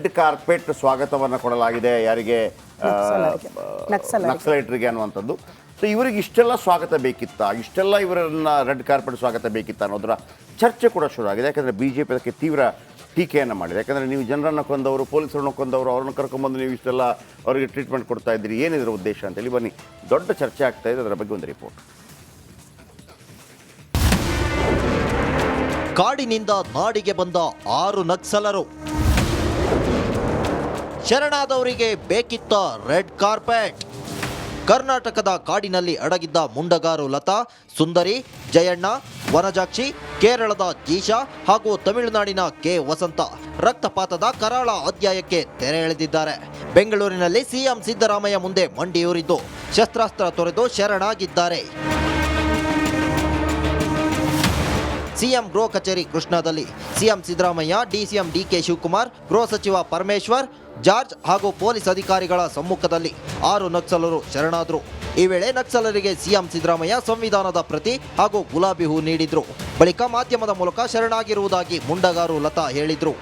Red carpet ಸ್ವಾಗತವನ್ನು ಕೊಡಲಾಗಿದೆ ಯಾರಿಗೆ ನಕ್ಸಲೈಟರಿಗೆ ಅನ್ನುವಂಥದ್ದು. ಸೊ ಇವರಿಗೆ ಇಷ್ಟೆಲ್ಲ ಸ್ವಾಗತ ಬೇಕಿತ್ತಾ, ಇಷ್ಟೆಲ್ಲ ಇವರನ್ನು ರೆಡ್ ಕಾರ್ಪೆಟ್ ಸ್ವಾಗತ ಬೇಕಿತ್ತಾ ಅನ್ನೋದರ ಚರ್ಚೆ ಕೂಡ ಶುರು ಆಗಿದೆ. ಯಾಕಂದರೆ BJP ಅದಕ್ಕೆ ತೀವ್ರ ಟೀಕೆಯನ್ನು ಮಾಡಿದೆ. ಯಾಕಂದರೆ ನೀವು ಜನರನ್ನು ಕೊಂದವರು, ಪೊಲೀಸರನ್ನು ಕೊಂದವರು, ಅವ್ರನ್ನ ಕರ್ಕೊಂಬಂದು ನೀವು ಇಷ್ಟೆಲ್ಲ ಅವರಿಗೆ ಟ್ರೀಟ್ಮೆಂಟ್ ಕೊಡ್ತಾ ಇದ್ದೀರಿ, ಏನಿದ್ರ ಉದ್ದೇಶ ಅಂತೇಳಿ ಬನ್ನಿ ದೊಡ್ಡ ಚರ್ಚೆ ಆಗ್ತಾ ಇದೆ. ಅದರ ಬಗ್ಗೆ ಒಂದು ರಿಪೋರ್ಟ್. ಕಾಡಿನಿಂದ ನಾಡಿಗೆ ಬಂದ 6 ನಕ್ಸಲರು. ಶರಣಾದವರಿಗೆ ಬೇಕಿತ್ತ ರೆಡ್ ಕಾರ್ಪೆಟ್. ಕರ್ನಾಟಕದ ಕಾಡಿನಲ್ಲಿ ಅಡಗಿದ್ದ ಮುಂಡಗಾರು ಲತಾ, ಸುಂದರಿ, ಜಯಣ್ಣ, ವನಜಾಕ್ಷಿ, ಕೇರಳದ ಜೀಶಾ ಹಾಗೂ ತಮಿಳುನಾಡಿನ ಕೆ ವಸಂತ ರಕ್ತಪಾತದ ಕರಾಳ ಅಧ್ಯಾಯಕ್ಕೆ ತೆರೆ ಎಳೆದಿದ್ದಾರೆ. ಬೆಂಗಳೂರಿನಲ್ಲಿ ಸಿಎಂ ಸಿದ್ದರಾಮಯ್ಯ ಮುಂದೆ ಮಂಡಿಯೂರಿದ್ದು ಶಸ್ತ್ರಾಸ್ತ್ರ ತೊರೆದು ಶರಣಾಗಿದ್ದಾರೆ. ಸಿಎಂ ಗೃಹ ಕಚೇರಿ ಕೃಷ್ಣಾದಲ್ಲಿ CM Siddaramaiah, DCM DK Shivakumar, ಗೃಹ ಸಚಿವ ಪರಮೇಶ್ವರ್, ಜಾರ್ಜ್ ಹಾಗೂ ಪೊಲೀಸ್ ಅಧಿಕಾರಿಗಳ ಸಮ್ಮುಖದಲ್ಲಿ 6 ನಕ್ಸಲರು ಶರಣಾದರು. ಈ ವೇಳೆ ನಕ್ಸಲರಿಗೆ ಸಿಎಂ ಸಿದ್ದರಾಮಯ್ಯ ಸಂವಿಧಾನದ ಪ್ರತಿ ಹಾಗೂ ಗುಲಾಬಿ ಹೂ ನೀಡಿದ್ರು. ಬಳಿಕ ಮಾಧ್ಯಮದ ಮೂಲಕ ಶರಣಾಗಿರುವುದಾಗಿ ಮುಂಡಗಾರು ಲತಾ ಹೇಳಿದ್ರು.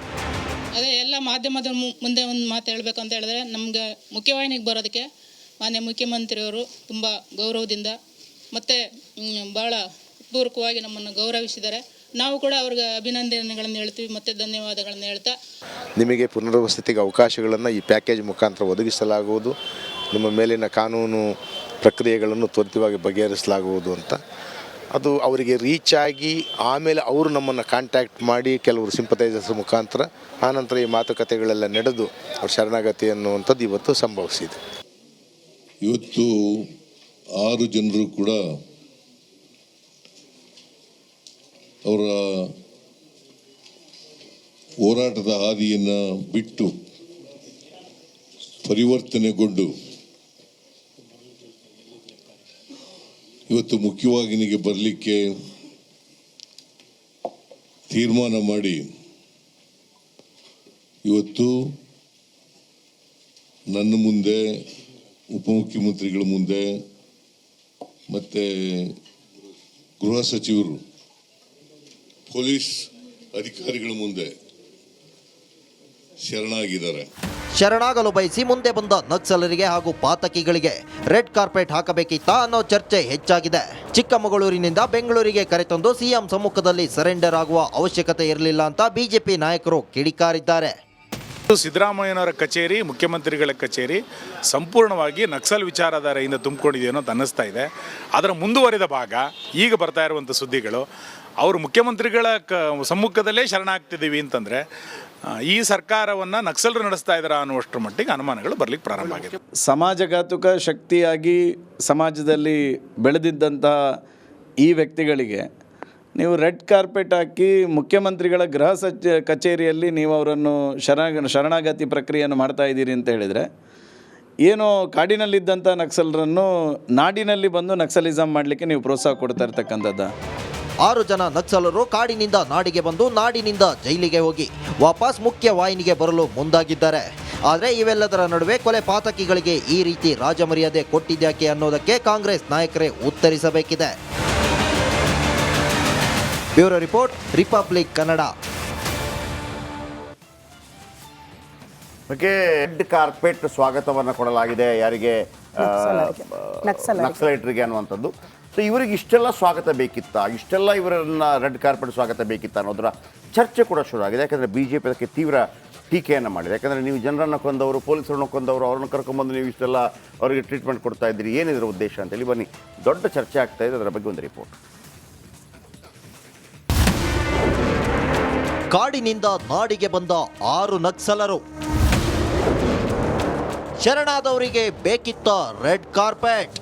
ಅದೇ ಎಲ್ಲ ಮಾಧ್ಯಮದ ಮುಂದೆ ಒಂದು ಮಾತು ಹೇಳಬೇಕು ಅಂತ ಹೇಳಿದ್ರೆ, ನಮಗೆ ಮುಖ್ಯವಾಹಿನಿಗೆ ಬರೋದಕ್ಕೆ ಮಾನ್ಯ ಮುಖ್ಯಮಂತ್ರಿಯವರು ತುಂಬ ಗೌರವದಿಂದ ಮತ್ತು ಭಾಳ ಪೂರ್ವಕವಾಗಿ ನಮ್ಮನ್ನು ಗೌರವಿಸಿದ್ದಾರೆ. ನಾವು ಕೂಡ ಅವ್ರಿಗೆ ಅಭಿನಂದನೆಗಳನ್ನು ಹೇಳ್ತೀವಿ ಮತ್ತು ಧನ್ಯವಾದಗಳನ್ನು ಹೇಳ್ತಾ, ನಿಮಗೆ ಪುನರ್ವಸತಿಗೆ ಅವಕಾಶಗಳನ್ನು ಈ ಪ್ಯಾಕೇಜ್ ಮುಖಾಂತರ ಒದಗಿಸಲಾಗುವುದು, ನಿಮ್ಮ ಮೇಲಿನ ಕಾನೂನು ಪ್ರಕ್ರಿಯೆಗಳನ್ನು ತ್ವರಿತವಾಗಿ ಬಗೆಹರಿಸಲಾಗುವುದು ಅಂತ ಅದು ಅವರಿಗೆ ರೀಚ್ ಆಗಿ ಆಮೇಲೆ ಅವರು ನಮ್ಮನ್ನು ಕಾಂಟ್ಯಾಕ್ಟ್ ಮಾಡಿ ಕೆಲವರು ಸಿಂಪತೈಸರ್ಸ್ ಮುಖಾಂತರ ಆನಂತರ ಈ ಮಾತುಕತೆಗಳೆಲ್ಲ ನಡೆದು ಅವ್ರ ಶರಣಾಗತಿ ಅನ್ನುವಂಥದ್ದು ಇವತ್ತು ಸಂಭವಿಸಿದೆ. ಇವತ್ತು 6 ಜನರು ಕೂಡ ಅವರ ಹೋರಾಟದ ಹಾದಿಯನ್ನು ಬಿಟ್ಟು ಪರಿವರ್ತನೆಗೊಂಡು ಇವತ್ತು ಮುಖ್ಯವಾಹಿನಿಗೆ ಬರಲಿಕ್ಕೆ ತೀರ್ಮಾನ ಮಾಡಿ ಇವತ್ತು ನನ್ನ ಮುಂದೆ, ಉಪಮುಖ್ಯಮಂತ್ರಿಗಳ ಮುಂದೆ ಮತ್ತು ಗೃಹ ಸಚಿವರು, ಪೊಲೀಸ್ ಅಧಿಕಾರಿಗಳ ಮುಂದೆ ಶರಣಾಗಿದ್ದಾರೆ. ಶರಣಾಗಲು ಬಯಸಿ ಮುಂದೆ ಬಂದ ನಕ್ಸಲರಿಗೆ ಹಾಗೂ ಪಾತಕಿಗಳಿಗೆ ರೆಡ್ ಕಾರ್ಪೆಟ್ ಹಾಕಬೇಕಿತ್ತಾ ಅನ್ನೋ ಚರ್ಚೆ ಹೆಚ್ಚಾಗಿದೆ. ಚಿಕ್ಕಮಗಳೂರಿನಿಂದ ಬೆಂಗಳೂರಿಗೆ ಕರೆತಂದು ಸಿಎಂ ಸಮ್ಮುಖದಲ್ಲಿ ಸರೆಂಡರ್ ಆಗುವ ಅವಶ್ಯಕತೆ ಇರಲಿಲ್ಲ ಅಂತ ಬಿಜೆಪಿ ನಾಯಕರು ಕಿಡಿಕಾರಿದ್ದಾರೆ. ಸಿದ್ದರಾಮಯ್ಯನವರ ಕಚೇರಿ, ಮುಖ್ಯಮಂತ್ರಿಗಳ ಕಚೇರಿ ಸಂಪೂರ್ಣವಾಗಿ ನಕ್ಸಲ್ ವಿಚಾರಧಾರೆಯಿಂದ ತುಂಬಿಕೊಂಡಿದೆ ಅನ್ನೋದು ಅನ್ನಿಸ್ತಾ ಇದೆ. ಅದರ ಮುಂದುವರಿದ ಭಾಗ ಈಗ ಬರ್ತಾ ಇರುವಂಥ ಸುದ್ದಿಗಳು, ಅವರು ಮುಖ್ಯಮಂತ್ರಿಗಳ ಸಮ್ಮುಖದಲ್ಲೇ ಶರಣಾಗ್ತಿದ್ದೀವಿ ಅಂತಂದರೆ ಈ ಸರ್ಕಾರವನ್ನು ನಕ್ಸಲರು ನಡೆಸ್ತಾ ಇದ್ದಾರೆ ಅನ್ನುವಷ್ಟರ ಮಟ್ಟಿಗೆ ಅನುಮಾನಗಳು ಬರಲಿಕ್ಕೆ ಪ್ರಾರಂಭ ಆಗಿದೆ. ಸಮಾಜಘಾತುಕ ಶಕ್ತಿಯಾಗಿ ಸಮಾಜದಲ್ಲಿ ಬೆಳೆದಿದ್ದಂಥ ಈ ವ್ಯಕ್ತಿಗಳಿಗೆ ನೀವು ರೆಡ್ ಕಾರ್ಪೆಟ್ ಹಾಕಿ ಮುಖ್ಯಮಂತ್ರಿಗಳ ಗೃಹ ಕಚೇರಿಯಲ್ಲಿ ನೀವು ಅವರನ್ನು ಶರಣಾಗತಿ ಪ್ರಕ್ರಿಯೆಯನ್ನು ಮಾಡ್ತಾ ಇದ್ದೀರಿ ಅಂತ ಹೇಳಿದರೆ, ಏನೋ ಕಾಡಿನಲ್ಲಿದ್ದಂಥ ನಕ್ಸಲರನ್ನು ನಾಡಿನಲ್ಲಿ ಬಂದು ನಕ್ಸಲಿಸಮ್ ಮಾಡಲಿಕ್ಕೆ ನೀವು ಪ್ರೋತ್ಸಾಹ ಕೊಡ್ತಾ ಇರ್ತಕ್ಕಂಥದ್ದು. 6 ಜನ ನಕ್ಸಲರು ಕಾಡಿನಿಂದ ನಾಡಿಗೆ ಬಂದು ನಾಡಿನಿಂದ ಜೈಲಿಗೆ ಹೋಗಿ ವಾಪಸ್ ಮುಖ್ಯ ವಾಹಿನಿಗೆ ಬರಲು ಮುಂದಾಗಿದ್ದಾರೆ. ಆದರೆ ಇವೆಲ್ಲದರ ನಡುವೆ ಕೊಲೆ ಪಾತಕಿಗಳಿಗೆ ಈ ರೀತಿ ರಾಜಮರ್ಯಾದೆ ಕೊಟ್ಟಿದ್ಯಾಕೆ ಅನ್ನೋದಕ್ಕೆ ಕಾಂಗ್ರೆಸ್ ನಾಯಕರೇ ಉತ್ತರಿಸಬೇಕಿದೆ. Bureau report, Republic Kannada. Red carpet ಸ್ವಾಗತವನ್ನು ಕೊಡಲಾಗಿದೆ ಯಾರಿಗೆ ನಕ್ಸಲೈಟರಿಗೆ ಅನ್ನುವಂಥದ್ದು. ಸೊ ಇವರಿಗೆ ಇಷ್ಟೆಲ್ಲ ಸ್ವಾಗತ ಬೇಕಿತ್ತಾ, ಇಷ್ಟೆಲ್ಲ ಇವರನ್ನು ರೆಡ್ ಕಾರ್ಪೆಟ್ ಸ್ವಾಗತ ಬೇಕಿತ್ತಾ ಅನ್ನೋದರ ಚರ್ಚೆ ಕೂಡ ಶುರು ಆಗಿದೆ. ಯಾಕಂದರೆ BJP ಅದಕ್ಕೆ ತೀವ್ರ ಟೀಕೆಯನ್ನು ಮಾಡಿದೆ. ಯಾಕಂದರೆ ನೀವು ಜನರನ್ನು ಕೊಂದವರು, ಪೊಲೀಸರನ್ನು ಕೊಂದವರು, ಅವ್ರನ್ನ ಕರ್ಕೊಂಬಂದು ನೀವು ಇಷ್ಟೆಲ್ಲ ಅವರಿಗೆ ಟ್ರೀಟ್ಮೆಂಟ್ ಕೊಡ್ತಾ ಇದ್ದೀರಿ, ಏನಿದ್ರ ಉದ್ದೇಶ ಅಂತೇಳಿ ಬನ್ನಿ ದೊಡ್ಡ ಚರ್ಚೆ ಆಗ್ತಾ ಇದೆ. ಅದರ ಬಗ್ಗೆ ಒಂದು ರಿಪೋರ್ಟ್. ಕಾಡಿನಿಂದ ನಾಡಿಗೆ ಬಂದ 6 ನಕ್ಸಲರು. ಶರಣಾದವರಿಗೆ ಬೇಕಿತ್ತ ರೆಡ್ ಕಾರ್ಪೆಟ್.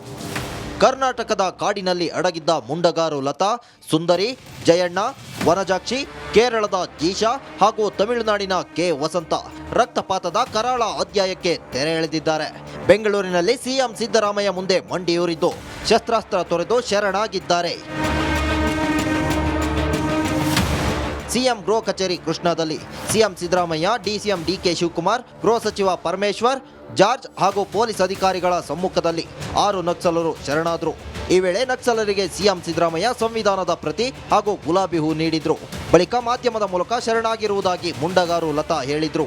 ಕರ್ನಾಟಕದ ಕಾಡಿನಲ್ಲಿ ಅಡಗಿದ್ದ ಮುಂಡಗಾರು ಲತಾ, ಸುಂದರಿ, ಜಯಣ್ಣ, ವನಜಾಕ್ಷಿ, ಕೇರಳದ ಜೀಶಾ ಹಾಗೂ ತಮಿಳುನಾಡಿನ ಕೆ ವಸಂತ ರಕ್ತಪಾತದ ಕರಾಳ ಅಧ್ಯಾಯಕ್ಕೆ ತೆರೆ ಎಳೆದಿದ್ದಾರೆ. ಬೆಂಗಳೂರಿನಲ್ಲಿ ಸಿಎಂ ಸಿದ್ದರಾಮಯ್ಯ ಮುಂದೆ ಮಂಡಿಯೂರಿದ್ದು ಶಸ್ತ್ರಾಸ್ತ್ರ ತೊರೆದು ಶರಣಾಗಿದ್ದಾರೆ. ಸಿಎಂ ಗೃಹ ಕಚೇರಿ ಕೃಷ್ಣಾದಲ್ಲಿ CM Siddaramaiah, DCM DK Shivakumar, ಗೃಹ ಸಚಿವ ಪರಮೇಶ್ವರ್, ಜಾರ್ಜ್ ಹಾಗೂ ಪೊಲೀಸ್ ಅಧಿಕಾರಿಗಳ ಸಮ್ಮುಖದಲ್ಲಿ 6 ನಕ್ಸಲರು ಶರಣಾದರು. ಈ ವೇಳೆ ನಕ್ಸಲರಿಗೆ ಸಿಎಂ ಸಿದ್ದರಾಮಯ್ಯ ಸಂವಿಧಾನದ ಪ್ರತಿ ಹಾಗೂ ಗುಲಾಬಿ ಹೂ ನೀಡಿದ್ರು. ಬಳಿಕ ಮಾಧ್ಯಮದ ಮೂಲಕ ಶರಣಾಗಿರುವುದಾಗಿ ಮುಂಡಗಾರು ಲತಾ ಹೇಳಿದ್ರು.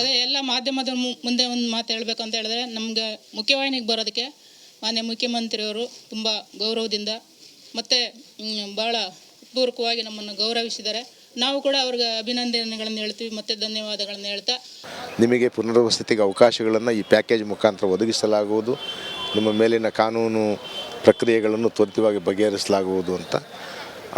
ಅದೇ ಎಲ್ಲ ಮಾಧ್ಯಮದ ಮುಂದೆ ಒಂದು ಮಾತು ಹೇಳಬೇಕು ಅಂತ ಹೇಳಿದ್ರೆ ನಮಗೆ ಮುಖ್ಯವಾಹಿನಿಗೆ ಬರೋದಕ್ಕೆ ಮಾನ್ಯ ಮುಖ್ಯಮಂತ್ರಿಯವರು ತುಂಬ ಗೌರವದಿಂದ ಮತ್ತು ಭಾಳ ಪೂರ್ವಕವಾಗಿ ನಮ್ಮನ್ನು ಗೌರವಿಸಿದ್ದಾರೆ. ನಾವು ಕೂಡ ಅವ್ರಿಗೆ ಅಭಿನಂದನೆಗಳನ್ನು ಹೇಳ್ತೀವಿ ಮತ್ತು ಧನ್ಯವಾದಗಳನ್ನು ಹೇಳ್ತಾ ನಿಮಗೆ ಪುನರ್ವಸತಿಗೆ ಅವಕಾಶಗಳನ್ನು ಈ ಪ್ಯಾಕೇಜ್ ಮುಖಾಂತರ ಒದಗಿಸಲಾಗುವುದು. ನಿಮ್ಮ ಮೇಲಿನ ಕಾನೂನು ಪ್ರಕ್ರಿಯೆಗಳನ್ನು ತ್ವರಿತವಾಗಿ ಬಗೆಹರಿಸಲಾಗುವುದು ಅಂತ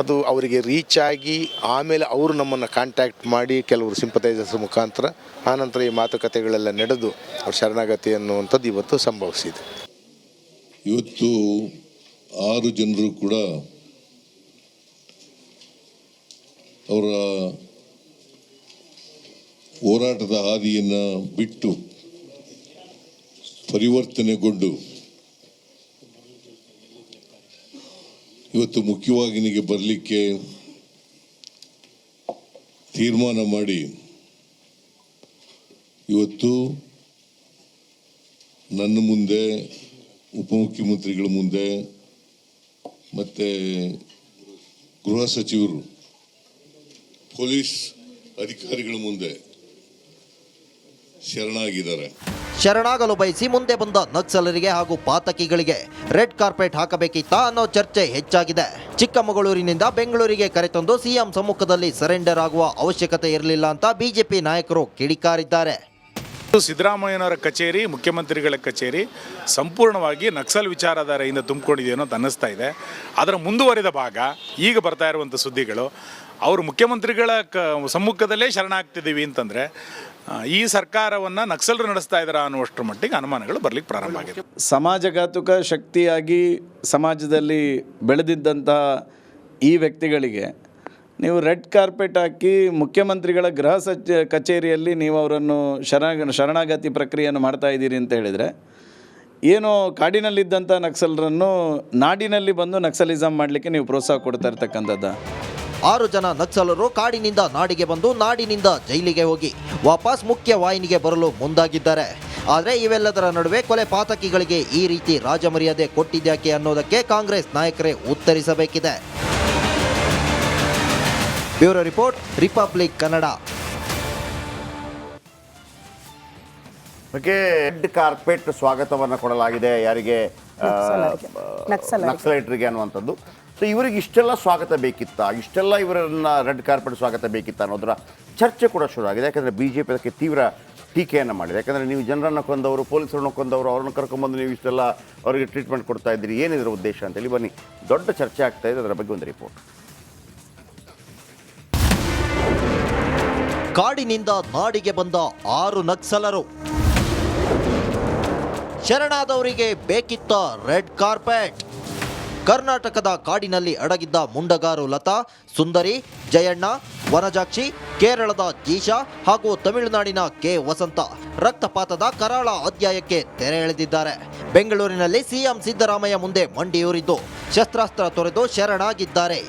ಅದು ಅವರಿಗೆ ರೀಚ್ ಆಗಿ ಆಮೇಲೆ ಅವರು ನಮ್ಮನ್ನು ಕಾಂಟ್ಯಾಕ್ಟ್ ಮಾಡಿ ಕೆಲವರು ಸಿಂಪತೈಸರ್ಸ್ ಮುಖಾಂತರ ಆನಂತರ ಈ ಮಾತುಕತೆಗಳೆಲ್ಲ ನಡೆದು ಅವ್ರ ಶರಣಾಗತಿ ಅನ್ನುವಂಥದ್ದು ಇವತ್ತು ಸಂಭವಿಸಿದೆ. ಇವತ್ತು 6 ಜನರು ಕೂಡ ಅವರ ಹೋರಾಟದ ಹಾದಿಯನ್ನು ಬಿಟ್ಟು ಪರಿವರ್ತನೆಗೊಂಡು ಇವತ್ತು ಮುಖ್ಯವಾಹಿನಿಗೆ ಬರಲಿಕ್ಕೆ ತೀರ್ಮಾನ ಮಾಡಿ ಇವತ್ತು ನನ್ನ ಮುಂದೆ, ಉಪಮುಖ್ಯಮಂತ್ರಿಗಳ ಮುಂದೆ ಮತ್ತು ಗೃಹ ಸಚಿವರು, ಪೊಲೀಸ್ ಅಧಿಕಾರಿಗಳ ಮುಂದೆ ಶರಣಾಗಿದ್ದಾರೆ. ಶರಣಾಗಲು ಬಯಸಿ ಮುಂದೆ ಬಂದ ನಕ್ಸಲರಿಗೆ ಹಾಗೂ ಪಾತಕಿಗಳಿಗೆ ರೆಡ್ ಕಾರ್ಪೆಟ್ ಹಾಕಬೇಕಿತ್ತಾ ಅನ್ನೋ ಚರ್ಚೆ ಹೆಚ್ಚಾಗಿದೆ. ಚಿಕ್ಕಮಗಳೂರಿನಿಂದ ಬೆಂಗಳೂರಿಗೆ ಕರೆತಂದು ಸಿಎಂ ಸಮ್ಮುಖದಲ್ಲಿ ಸರೆಂಡರ್ ಆಗುವ ಅವಶ್ಯಕತೆ ಇರಲಿಲ್ಲ ಅಂತ ಬಿಜೆಪಿ ನಾಯಕರು ಕಿಡಿಕಾರಿದ್ದಾರೆ. ಸಿದ್ದರಾಮಯ್ಯನವರ ಕಚೇರಿ, ಮುಖ್ಯಮಂತ್ರಿಗಳ ಕಚೇರಿ ಸಂಪೂರ್ಣವಾಗಿ ನಕ್ಸಲ್ ವಿಚಾರಧಾರೆಯಿಂದ ತುಂಬಿಕೊಂಡಿದೆಯೋ ಅಂತ ಅನ್ನಿಸ್ತಾ ಇದೆ. ಅದರ ಮುಂದುವರಿದ ಭಾಗ ಈಗ ಬರ್ತಾ ಇರುವಂಥ ಸುದ್ದಿಗಳು, ಅವರು ಮುಖ್ಯಮಂತ್ರಿಗಳ ಸಮ್ಮುಖದಲ್ಲೇ ಶರಣಾಗ್ತಿದ್ದೀವಿ ಅಂತಂದರೆ ಈ ಸರ್ಕಾರವನ್ನು ನಕ್ಸಲರು ನಡೆಸ್ತಾ ಇದ್ದಾರೆ ಅನ್ನುವಷ್ಟರ ಮಟ್ಟಿಗೆ ಅನುಮಾನಗಳು ಬರಲಿಕ್ಕೆ ಪ್ರಾರಂಭ ಆಗಿದೆ. ಸಮಾಜಘಾತುಕ ಶಕ್ತಿಯಾಗಿ ಸಮಾಜದಲ್ಲಿ ಬೆಳೆದಿದ್ದಂತಹ ಈ ವ್ಯಕ್ತಿಗಳಿಗೆ ನೀವು ರೆಡ್ ಕಾರ್ಪೆಟ್ ಹಾಕಿ ಮುಖ್ಯಮಂತ್ರಿಗಳ ಗೃಹ ಕಚೇರಿಯಲ್ಲಿ ನೀವು ಅವರನ್ನು ಶರಣಾಗತಿ ಪ್ರಕ್ರಿಯೆಯನ್ನು ಮಾಡ್ತಾ ಇದ್ದೀರಿ ಅಂತ ಹೇಳಿದರೆ, ಏನೋ ಕಾಡಿನಲ್ಲಿದ್ದಂಥ ನಕ್ಸಲರನ್ನು ನಾಡಿನಲ್ಲಿ ಬಂದು ನಕ್ಸಲಿಸಮ್ ಮಾಡಲಿಕ್ಕೆ ನೀವು ಪ್ರೋತ್ಸಾಹ ಕೊಡ್ತಾ ಇರ್ತಕ್ಕಂಥದ್ದು. 6 ಜನ ನಕ್ಸಲರು ಕಾಡಿನಿಂದ ನಾಡಿಗೆ ಬಂದು ನಾಡಿನಿಂದ ಜೈಲಿಗೆ ಹೋಗಿ ವಾಪಸ್ ಮುಖ್ಯ ವಾಹಿನಿಗೆ ಬರಲು ಮುಂದಾಗಿದ್ದಾರೆ. ಆದರೆ ಇವೆಲ್ಲದರ ನಡುವೆ ಕೊಲೆ ಪಾತಕಿಗಳಿಗೆ ಈ ರೀತಿ ರಾಜಮರ್ಯಾದೆ ಕೊಟ್ಟಿದ್ಯಾಕೆ ಅನ್ನೋದಕ್ಕೆ ಕಾಂಗ್ರೆಸ್ ನಾಯಕರೇ ಉತ್ತರಿಸಬೇಕಿದೆ. Bureau report, Republic Kannada. Red carpet ಸ್ವಾಗತವನ್ನು ಕೊಡಲಾಗಿದೆ ಯಾರಿಗೆ? ನಕ್ಸಲೈಟರಿಗೆ ಅನ್ನುವಂಥದ್ದು. ಸೊ ಇವರಿಗೆ ಇಷ್ಟೆಲ್ಲ ಸ್ವಾಗತ ಬೇಕಿತ್ತಾ, ಇಷ್ಟೆಲ್ಲ ಇವರನ್ನು ರೆಡ್ ಕಾರ್ಪೆಟ್ ಸ್ವಾಗತ ಬೇಕಿತ್ತಾ ಅನ್ನೋದರ ಚರ್ಚೆ ಕೂಡ ಶುರು ಆಗಿದೆ. ಯಾಕಂದರೆ ಬಿ ಜೆ ಪಿ ಅದಕ್ಕೆ ತೀವ್ರ ಟೀಕೆಯನ್ನು ಮಾಡಿದೆ. ಯಾಕಂದರೆ ನೀವು ಜನರನ್ನು ಕೊಂದವರು, ಪೊಲೀಸರನ್ನು ಕೊಂದವರು, ಅವ್ರನ್ನ ಕರ್ಕೊಂಬಂದು ನೀವು ಇಷ್ಟೆಲ್ಲ ಅವರಿಗೆ ಟ್ರೀಟ್ಮೆಂಟ್ ಕೊಡ್ತಾ ಇದ್ದೀರಿ, ಏನಿದ್ರ ಉದ್ದೇಶ ಅಂತೇಳಿ ಬನ್ನಿ ದೊಡ್ಡ ಚರ್ಚೆ ಆಗ್ತಾ ಇದೆ. ಅದರ ಬಗ್ಗೆ ಒಂದು ರಿಪೋರ್ಟ್. ಕಾಡಿನಿಂದ ನಾಡಿಗೆ ಬಂದ 6 ನಕ್ಸಲರು. ಶರಣಾದವರಿಗೆ ಬೇಕಿತ್ತ ರೆಡ್ ಕಾರ್ಪೆಟ್. ಕರ್ನಾಟಕದ ಕಾಡಿನಲ್ಲಿ ಅಡಗಿದ್ದ ಮುಂಡಗಾರು ಲತಾ, ಸುಂದರಿ, ಜಯಣ್ಣ, ವನಜಾಕ್ಷಿ, ಕೇರಳದ ಜೀಶಾ ಹಾಗೂ ತಮಿಳುನಾಡಿನ ಕೆ ವಸಂತ ರಕ್ತಪಾತದ ಕರಾಳ ಅಧ್ಯಾಯಕ್ಕೆ ತೆರೆ ಎಳೆದಿದ್ದಾರೆ. ಬೆಂಗಳೂರಿನಲ್ಲಿ ಸಿಎಂ ಸಿದ್ದರಾಮಯ್ಯ ಮುಂದೆ ಮಂಡಿಯೂರಿದ್ದು ಶಸ್ತ್ರಾಸ್ತ್ರ ತೊರೆದು ಶರಣಾಗಿದ್ದಾರೆ.